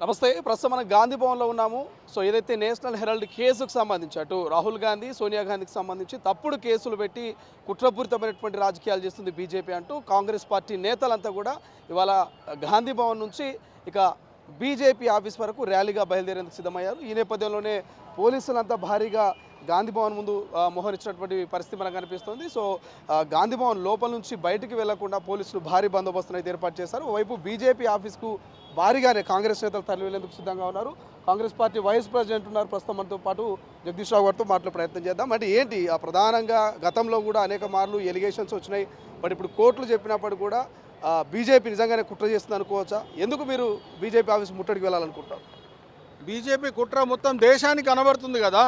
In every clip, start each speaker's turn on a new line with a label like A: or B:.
A: నమస్తే. ప్రస్తుతం మనం గాంధీ భవన్లో ఉన్నాము. సో ఏదైతే నేషనల్ హెరాల్డ్ కేసుకు సంబంధించి అటు రాహుల్ గాంధీ, సోనియా గాంధీకి సంబంధించి తప్పుడు కేసులు పెట్టి కుట్రపూరితమైనటువంటి రాజకీయాలు చేస్తుంది బీజేపీ అంటూ కాంగ్రెస్ పార్టీ నేతలంతా కూడా ఇవాళ గాంధీ భవన్ నుంచి ఇక బీజేపీ ఆఫీస్ వరకు ర్యాలీగా బయలుదేరేందుకు సిద్ధమయ్యారు. ఈ నేపథ్యంలోనే పోలీసులంతా భారీగా గాంధీ భవన్ ముందు మోహరించినటువంటి పరిస్థితి మనకు కనిపిస్తుంది. సో గాంధీ భవన్ లోపల నుంచి బయటికి వెళ్లకుండా పోలీసులు భారీ బందోబస్తును అయితే ఏర్పాటు చేశారు. ఓవైపు బీజేపీ ఆఫీస్కు భారీగానే కాంగ్రెస్ నేతలు తరలి వెళ్లేందుకు సిద్ధంగా ఉన్నారు. కాంగ్రెస్ పార్టీ వైస్ ప్రెసిడెంట్ ఉన్నారు ప్రస్తుతం మనతో పాటు. జగదీష్ రావు గారితో మాట్లాడే ప్రయత్నం చేద్దాం. అంటే ఏంటి ప్రధానంగా గతంలో కూడా అనేక మార్లు ఎలిగేషన్స్ వచ్చినాయి. బట్ ఇప్పుడు కోర్టులు చెప్పినప్పుడు కూడా బీజేపీ నిజంగానే కుట్ర చేస్తుంది అనుకోవచ్చా? ఎందుకు మీరు బీజేపీ ఆఫీస్ ముట్టడికి వెళ్ళాలనుకుంటారు?
B: బీజేపీ కుట్ర మొత్తం దేశానికి కనబడుతుంది కదా.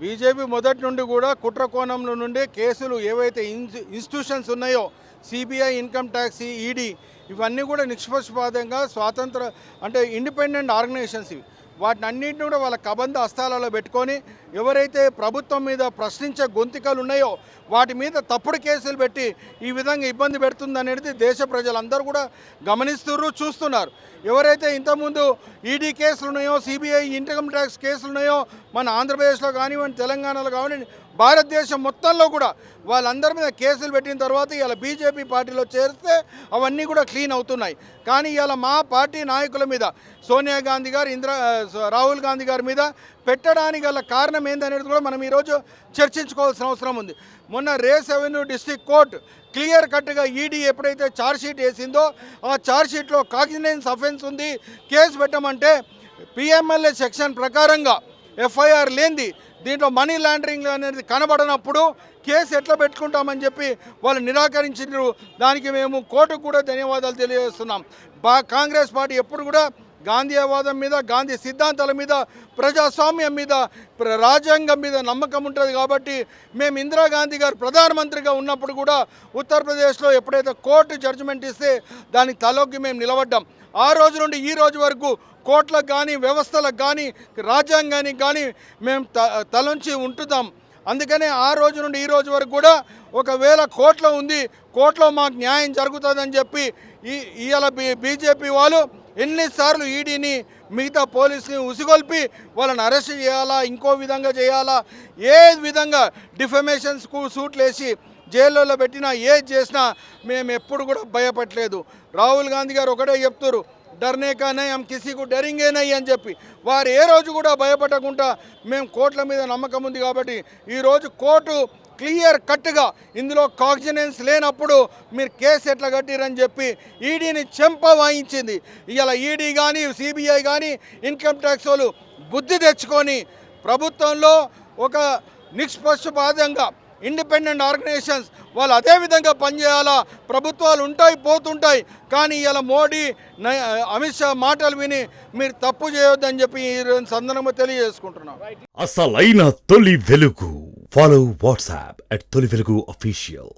B: బీజేపీ మొదటి నుండి కూడా కుట్ర కోణంలో నుండి కేసులు ఏవైతే ఇన్స్టిట్యూషన్స్ ఉన్నాయో, సిబిఐ, ఇన్కమ్ ట్యాక్స్, ఈడీ, ఇవన్నీ కూడా నిష్పక్షపాతంగా స్వాతంత్ర అంటే ఇండిపెండెంట్ ఆర్గనైజేషన్స్ ఇవి. వాటిని అన్నింటినీ కూడా వాళ్ళ కబంధ హస్తాలలో పెట్టుకొని ఎవరైతే ప్రభుత్వం మీద ప్రశ్నించే గొంతికలు ఉన్నాయో వాటి మీద తప్పుడు కేసులు పెట్టి ఈ విధంగా ఇబ్బంది పెడుతుందనేది దేశ ప్రజలందరూ కూడా గమనిస్తున్నారు, చూస్తున్నారు. ఎవరైతే ఇంతకుముందు ఈడీ కేసులు ఉన్నాయో, సిబిఐ, ఇన్కమ్ ట్యాక్స్ కేసులు ఉన్నాయో మన ఆంధ్రప్రదేశ్లో కానివ్వండి, తెలంగాణలో కానివ్వండి, భారతదేశం మొత్తంలో కూడా వాళ్ళందరి మీద కేసులు పెట్టిన తర్వాత ఇలా బీజేపీ పార్టీలో చేరితే అవన్నీ కూడా క్లీన్ అవుతున్నాయి. కానీ ఇలా మా పార్టీ నాయకుల మీద సోనియా గాంధీ గారు, రాహుల్ గాంధీ గారి మీద పెట్టడానికి గల కారణం ఏందనేది కూడా మనం ఈరోజు చర్చించుకోవాల్సిన అవసరం ఉంది. మొన్న race avenue district court clear కట్గా ఈడీ ఎప్పుడైతే ఛార్జ్షీట్ వేసిందో ఆ ఛార్జ్షీట్లో కాగ్నిజెన్స్ అఫెన్స్ ఉంది, కేసు పెట్టమంటే పిఎంఎల్ఏ సెక్షన్ ప్రకారంగా ఎఫ్ఐఆర్ లేనిది దీంట్లో మనీ లాండరింగ్ అనేది కనబడనప్పుడు కేసు ఎట్లా పెట్టుకుంటామని చెప్పి వాళ్ళు నిరాకరించారు. దానికి మేము కోర్టుకు కూడా ధన్యవాదాలు తెలియజేస్తున్నాం. కాంగ్రెస్ పార్టీ ఎప్పుడు కూడా గాంధీవాదం మీద, గాంధీ సిద్ధాంతాల మీద, ప్రజాస్వామ్యం మీద, రాజ్యాంగం మీద నమ్మకం ఉంటుంది. కాబట్టి మేము ఇందిరాగాంధీ గారు ప్రధానమంత్రిగా ఉన్నప్పుడు కూడా ఉత్తరప్రదేశ్లో ఎప్పుడైతే కోర్టు జడ్జిమెంట్ ఇస్తే దానికి తలొగ్గి మేము నిలబడ్డాం. ఆ రోజు నుండి ఈ రోజు వరకు కోర్టులకు కానీ, వ్యవస్థలకు కానీ, రాజ్యాంగానికి కానీ మేము తలంచి ఉంటున్నాం. అందుకనే ఆ రోజు నుండి ఈ రోజు వరకు కూడా ఒకవేళ కోర్టులో ఉంది, కోర్టులో మాకు న్యాయం జరుగుతుందని చెప్పి ఇవాళ బీజేపీ వాళ్ళు ఎన్నిసార్లు ఈడీని, మిగతా పోలీసుని ఉసిగొల్పి వాళ్ళని అరెస్ట్ చేయాలా, ఇంకో విధంగా చేయాలా, ఏ విధంగా డిఫమేషన్స్కు సూట్లు వేసి జైల్లో పెట్టినా, ఏది చేసినా మేము ఎప్పుడు కూడా భయపడలేదు. రాహుల్ గాంధీ గారు ఒకటే చెప్తారు, డర్నే కా నై హమ్ కిసీకు డరింగే నై అని చెప్పి. వారు ఏ రోజు కూడా భయపడకుండా మేము కోర్టుల మీద నమ్మకం ఉంది. కాబట్టి ఈరోజు కోర్టు క్లియర్ కట్గా ఇందులో కాగ్నిజెన్స్ లేనప్పుడు మీరు కేసు ఎట్లా కట్టిరని చెప్పి ఈడీని చెంప వాయించింది. ఇవాళ ఈడీ కానీ, సిబిఐ కానీ, ఇన్కమ్ ట్యాక్స్ వాళ్ళు బుద్ధి తెచ్చుకొని ప్రభుత్వంలో ఒక నిష్పక్షపాతంగా ఇండిపెండెంట్ ఆర్గనైజేషన్స్ వాళ్ళు అదేవిధంగా పనిచేయాలా. ప్రభుత్వాలు ఉంటాయి, పోతుంటాయి, కానీ ఇలా మోడీ, అమిత్ షా మాటలు విని మీరు తప్పు చేయొద్దని చెప్పి ఈ సందర్భంగా తెలియజేసుకుంటున్నాం.
C: అసలైన తొలి వెలుగు. ఫాలో వాట్సాప్ @తొలి వెలుగు official.